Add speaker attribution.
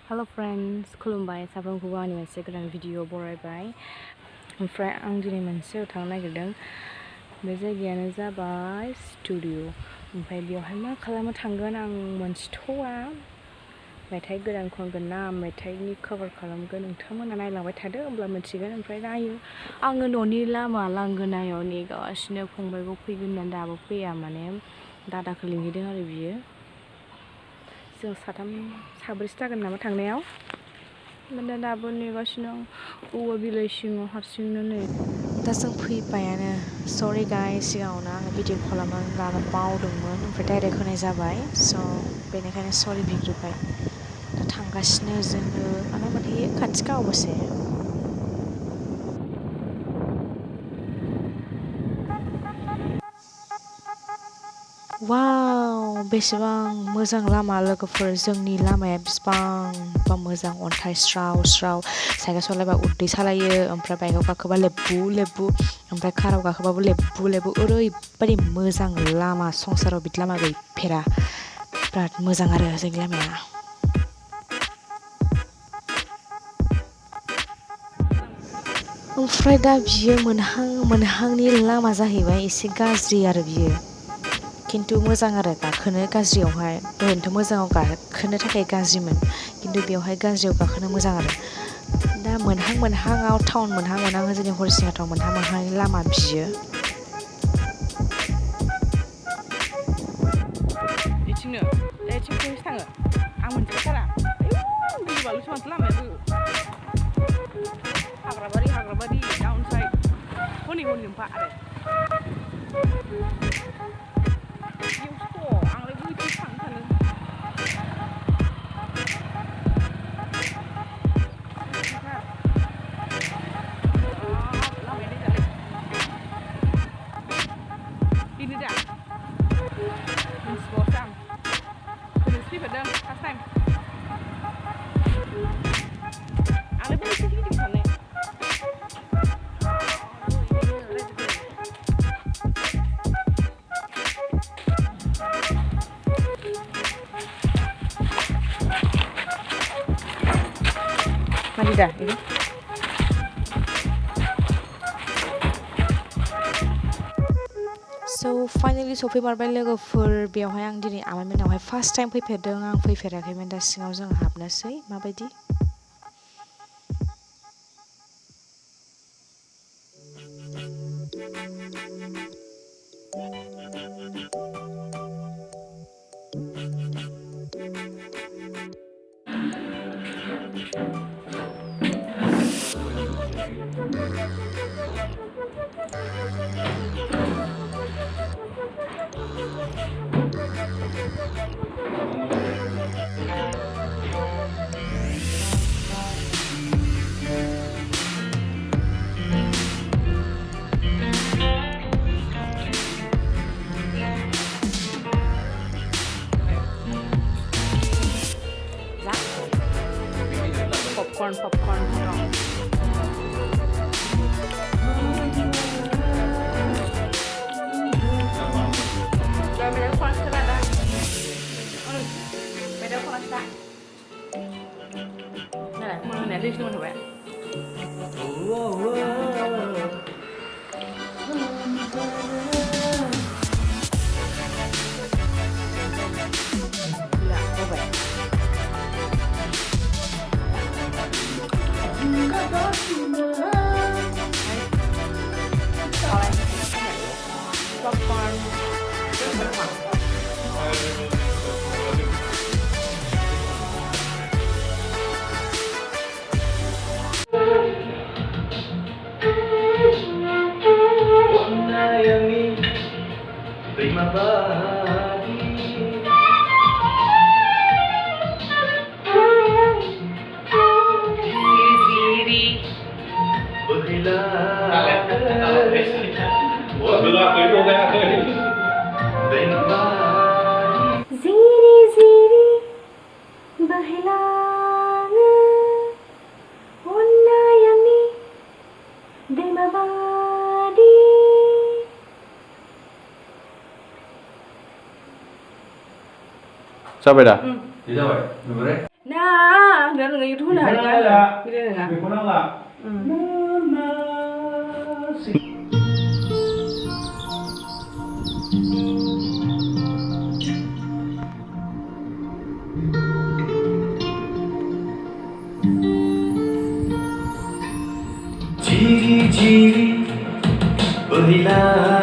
Speaker 1: Hello friends, खुलुमबाय साफ्रोमखौबो आंनि मोनसे गोदान भिडिअ बरायबाय। ओमफ्राय आं दिनै मोनसे थांनो नागिरदों। बे जायगायानो जाबाय स्टुडिअ। ओमफ्राय बेयावहाय मा खालामनो थांगोन आं मोनथिथ'आ। मेथाइ गोदान खनगोन ना मेथाइनि कभार खालामगोन नोंथांमोना नायलांबाय थादो होमब्ला मिथिगोन। ओमफ्राय नायो आङो न'नि लामा लांगोनायाव नेगासिनो फंबायखौ फैगोन होननानै दाबो फैया। माने दादाखौ लिंहैदों आरो बियो। जों साब्रैसो जागोन नामा थांनायाव। ओमफ्राय दाबो नेगासिनो आं औवा बिलाइ सिङाव हारसिंनो नै। दा जों फैबायानो। सरि गाइस, सिगाङावनो आङो भिडिअ खालामनानै लानो बावदोंमोन ओमफ्राय डाइरेक्ट होनाय जाबाय। बेनिखायनो सरि बिग्रोबाय। दा थांगासिनो जोङो माला मोनहैयो खाथिखा अबसे। वाव, बेसेबां मोजां लामा लोगोफोर। जोंनि लामाया बेसेबांबा मोजां, अन्थाइ स्राव स्राव। साइकेल सालायबा उदै सालायो, ओमफ्राय बाइकआव गाखोबा लेबु लेबु, ओमफ्राय काराव गाखोबाबो लेबु लेबु। ओरैबायदि मोजां लामा, संसाराव बिदि लामा गैफेरा। बिराद मोजां आरो जोंनि लामाया। ओमफ्राय दा बियो मोनहांनि लामा जाहैबाय। एसे गाज्रि आरो बियो, खिन्थु मोजां आरो गाखोनो। गाज्रियावहाय दहायनोथ' मोजाङाव गाखोनो थाखाय गाज्रिमोन, खिन्थु बेवहाय गाज्रियाव गाखोनो मोजां आरो। दा मोनहांआव टाउन मोनहां जोंनि हरिसिङा टाउन मोनहांनि लामा बियो। इथिंनो थाङो आं मोनथिखाथारा। गिबालुसो माथो लामायाबो। हाग्राबारि डाउन साइड हनै नोमफा आरो आंलाय बोथिं थांनो सानो। लामाया दैजालै बेनो दा मिन्थिबावासो आं। गोदोसो फैफेरदों फार्स्ट टाइम। आंलाय बोथिं गिदिंनो साननाय। Mari dah ini. फाइनालि सफैमारबाय लोगोफोर। बेवहाय आं दिनै आमाइमोनावहाय फार्स्ट टाइम फैफेरदों। आं फैफेराखैमोन। दा सिङाव जों हाबनोसै। माबायदि popcorn
Speaker 2: Sampai dah? Dia sampai? Nomor
Speaker 1: dan nggak itu nih kan? Gitu nggak?
Speaker 2: Ciri-ciri berhilang